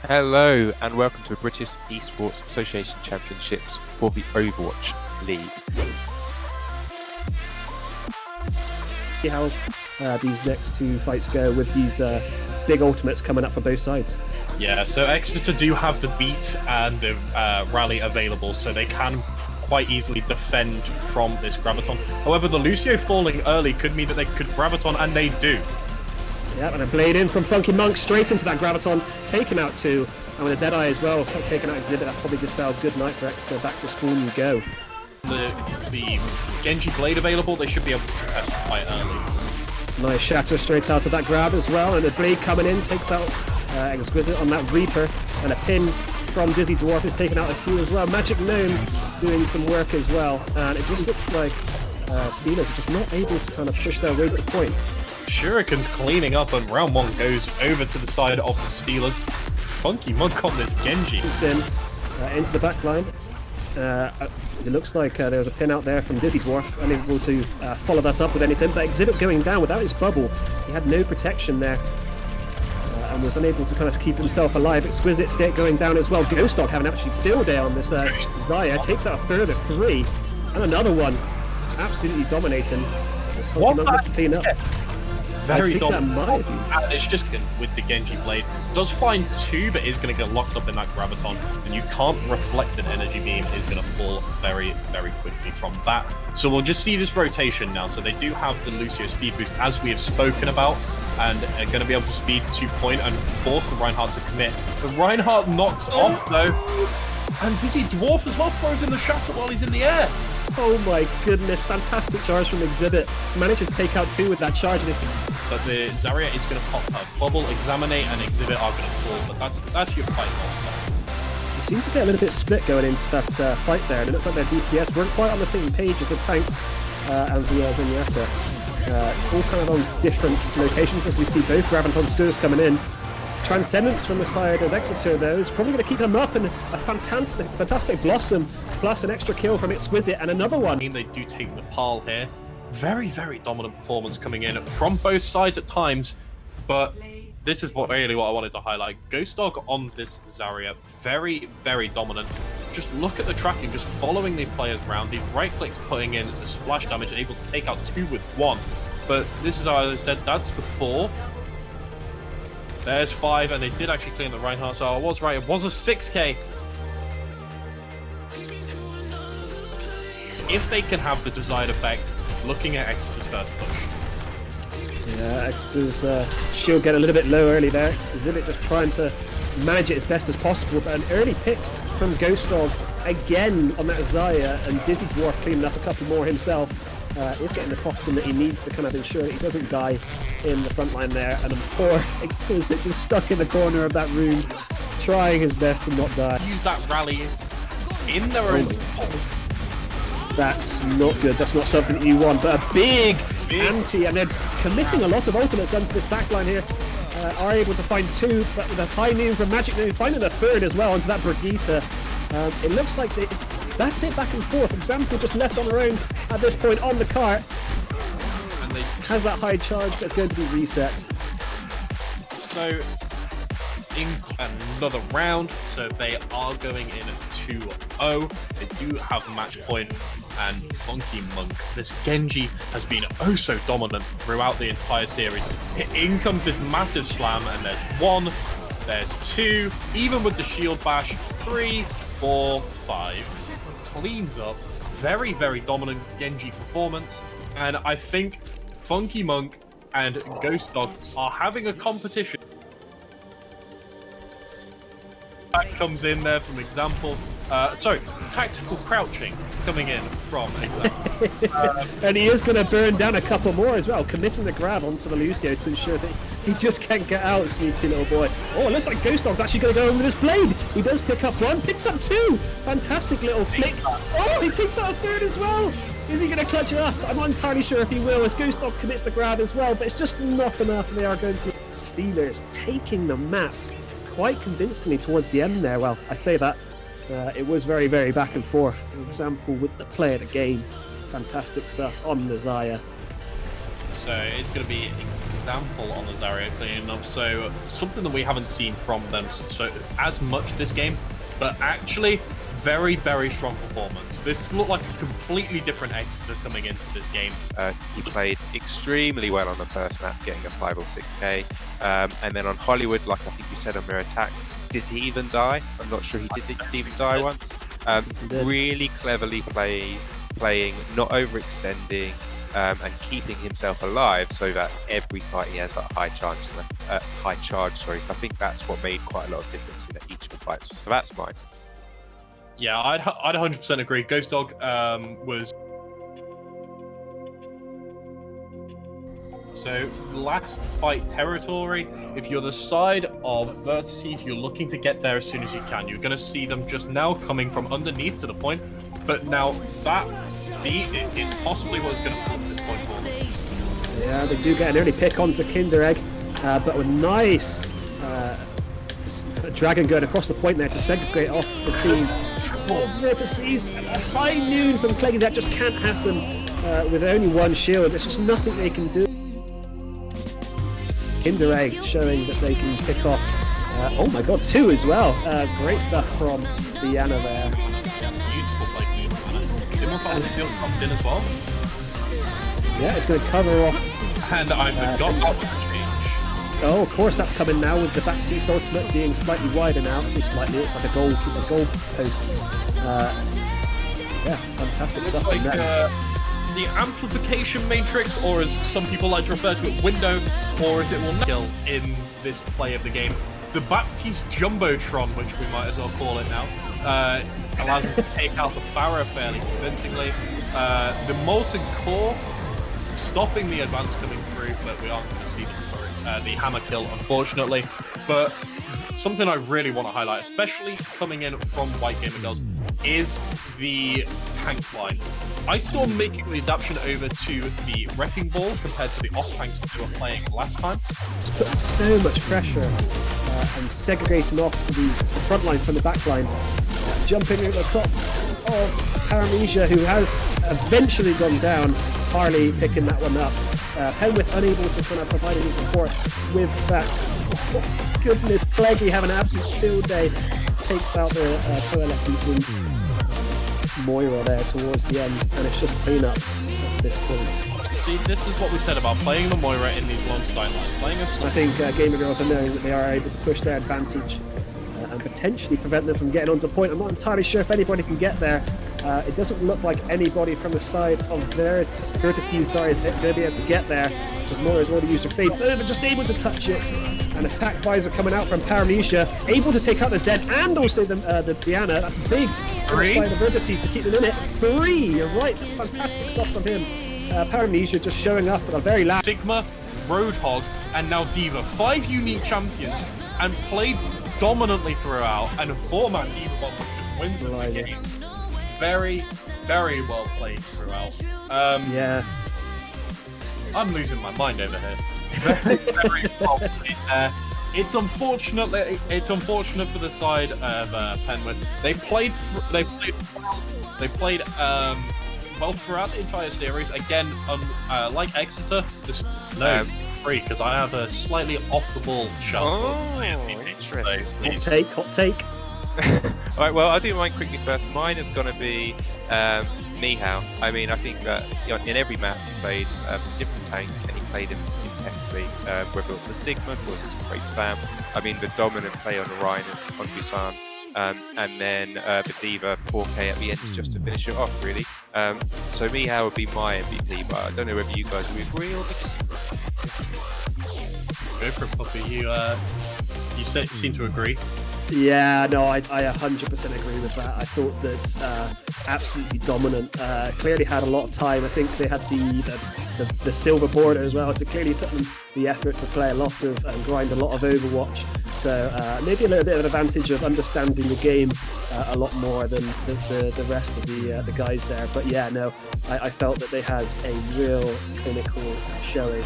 Hello and welcome to the British Esports Association Championships for the Overwatch League. See how these next two fights go with these big ultimates coming up for both sides. Yeah, so Exeter do have the beat and the rally available, so they can quite easily defend from this Graviton. However, the Lucio falling early could mean that they could Graviton, and they do. Yeah, and a blade in from Funky Monk straight into that Graviton, taking out two, and with a Deadeye as well, taking out Exhibit. That's probably dispelled. Good night for Exeter. Back to school you go. The Genji Blade available, they should be able to contest quite early. Nice shatter straight out of that grab as well, and the blade coming in takes out Exquisite on that Reaper, and a pin from Dizzy Dwarf is taking out a few as well. Magic Gnome doing some work as well, and it just looks like Steelers are just not able to kind of push their way to point. Shuriken's cleaning up, and round one goes over to the side of the Steelers. Funky Monk on this Genji. Into the back line. It looks like there was a pin out there from Dizzy Dwarf, unable to follow that up with anything, but Exhibit going down without his bubble. He had no protection there and was unable to kind of keep himself alive. Exquisite State going down as well. Ghost Dog having actually field day on this Zaya, takes out a further three, and another one. Just absolutely dominating. This Funky Monk must clean up. Very dominant. And it's just with the Genji Blade. Does find two, but is going to get locked up in that Graviton. And you can't reflect an energy beam. It is going to fall very, very quickly from that. So we'll just see this rotation now. So they do have the Lucio speed boost, as we have spoken about. And are going to be able to speed to point and force the Reinhardt to commit. The Reinhardt knocks off, though. And Dizzy Dwarf as well throws in the shatter while he's in the air. Oh my goodness, fantastic charge from Exhibit. Managed to take out two with that charge. But the Zarya is going to pop her bubble, Examinate and Exhibit are going to fall, but that's your fight loss. You seem to get a little bit split going into that fight there, and it looked like their DPS weren't quite on the same page as the tanks and the Zenyatta. All kind of on different locations as we see both Graviton Sturs coming in. Transcendence from the side of Exeter, though, is probably going to keep them up, and a fantastic Blossom, plus an extra kill from Exquisite, and another one. They do take Nepal here. Very, very dominant performance coming in from both sides at times, but this is what I wanted to highlight. Ghost Dog on this Zarya, very, very dominant. Just look at the tracking, just following these players around. These right clicks putting in the splash damage, able to take out two with one. But this is, how I said, that's the 4. There's 5, and they did actually clean the Reinhardt, so I was right. It was a 6k. If they can have the desired effect, looking at Exeter's first push. Yeah, Exeter's shield get a little bit low early there. Exhibit just trying to manage it as best as possible, but an early pick from Ghost Dog again on that Zaya, and Dizzy Dwarf cleaning up a couple more himself. Is getting the pops in that he needs to kind of ensure that he doesn't die in the front line there, and poor Exquisite just stuck in the corner of that room, trying his best to not die. Use that rally in their own. That's not good. That's not something that you want. But a big anti, and they're committing a lot of ultimates onto this backline here. Are able to find two, but with a high noon from Magic Noon, finding a third as well onto that Brigitte. It looks like it's that bit back and forth. Example just left on her own at this point on the cart. And they has that high charge, but it's going to be reset. So in another round, so they are going in 2-0. They do have match point, and Funky Monk, this Genji has been oh so dominant throughout the entire series. In comes this massive slam, and there's 1, there's 2, even with the shield bash, 3, 4, 5. Cleans up. Very, very dominant Genji performance, and I think Funky Monk and Ghost Dog are having a competition. That comes in there from Example. Tactical crouching coming in from Example. And he is going to burn down a couple more as well, committing the grab onto the Lucio to ensure that he just can't get out, sneaky little boy. Oh, it looks like Ghost Dog's actually going to go in with his blade. He does pick up 1, picks up 2. Fantastic little flick. Oh, he takes out a 3rd as well. Is he going to clutch it up? I'm not entirely sure if he will, as Ghost Dog commits the grab as well, but it's just not enough, and they are going to... Steelers taking the map quite convincingly towards the end there. Well, I say that. It was very, very back and forth. For example, with the play of the game. Fantastic stuff on the Zaya. So it's going to be example on the Zarya cleaning up. So something that we haven't seen from them so as much this game, but actually very, very strong performance. This looked like a completely different Exeter coming into this game. He played extremely well on the first map, getting a 5 or 6k. And then on Hollywood, like I think you said on Mirror Attack, did he even die? I'm not sure he did even die once. Really cleverly playing, not overextending, and keeping himself alive so that every fight he has that high charge. So I think that's what made quite a lot of difference in each of the fights. So that's mine. Yeah, I'd 100% agree. Ghost Dog was... So, last fight territory. If you're the side of Vertices, you're looking to get there as soon as you can. You're going to see them just now coming from underneath to the point. But now that beat is possibly what's going to flip this point forward. Yeah, they do get an early pick onto Kinder Egg, but with nice Dragon going across the point there to segregate off the team. Vertices, a high noon from Cleggy that just can't have them with only one shield. There's just nothing they can do. Kinder Egg showing that they can pick off, oh my god, 2 as well. Great stuff from Diana there. Beautiful play from Diana. Immortality Field comes in as well. Yeah, it's going to cover off. And I forgot that was a change. Oh, of course, that's coming now with the Baptiste ultimate being slightly wider now. Actually, slightly, it's like a goal post. Yeah, fantastic stuff. Like the amplification matrix, or as some people like to refer to it, window, or as it will kill in this play of the game. The Baptiste Jumbotron, which we might as well call it now, allows him to take out the Pharah fairly convincingly. The Molten Core stopping the advance coming through, but we aren't going to see the hammer kill, unfortunately. But something I really want to highlight, especially coming in from White Gamer Girls, is the tank line. Ice Storm making the adaptation over to the Wrecking Ball compared to the off tanks that they were playing last time. It's put so much pressure and segregating off the front line from the back line. Jumping at the top of Paramecia, who has eventually gone down. Harley picking that one up. Penwith unable to kind of provide any support with that. Oh, goodness, Cleggy having an absolute field day. Takes out the Coalescence in Moira there towards the end, and it's just clean up at this point. See, this is what we said about playing the Moira in these long sidelines. Playing a I think Gamer Girls are knowing that they are able to push their advantage and potentially prevent them from getting onto point. I'm not entirely sure if anybody can get there. It doesn't look like anybody from the side of Vertices is going to be able to get there, because Moira's already used her fade, but just able to touch it. An attack visor coming out from Paramecia, able to take out the Zed and also the Diana. That's big on the side of Vertices to keep them in it. 3, you're right, that's fantastic stuff from him. Paramecia just showing up at a very last. Sigma, Roadhog, and now D.Va. 5 unique champions, and played dominantly throughout, and a 4-man D.Va bomb just wins the game. Very, very well played throughout. Yeah. I'm losing my mind over here. Very, very well played there. It's unfortunate for the side of Penwith. They played well throughout the entire series. Again, like Exeter, just free, because I have a slightly off the ball shot. Oh, interesting. Hot take. Alright, well, I'll do mine quickly first. Mine is going to be Nihao. I mean, I think that in every map he played a different tank, and he played him impeccably, whether it was the Sigma, whether it was a great spam. I mean, the dominant play on Orion and on Busan, and then the D.Va 4K at the end just to finish it off, really. So Nihao would be my MVP, but I don't know whether you guys would agree or disagree. Go for it, Puppy. You seem to agree. Yeah, no, I 100% agree with that. I thought that absolutely dominant. Clearly had a lot of time. I think they had the silver border as well, so clearly put them the effort to play a lot of and grind a lot of Overwatch. So maybe a little bit of an advantage of understanding the game a lot more than the rest of the guys there. But yeah, no, I felt that they had a real clinical showing.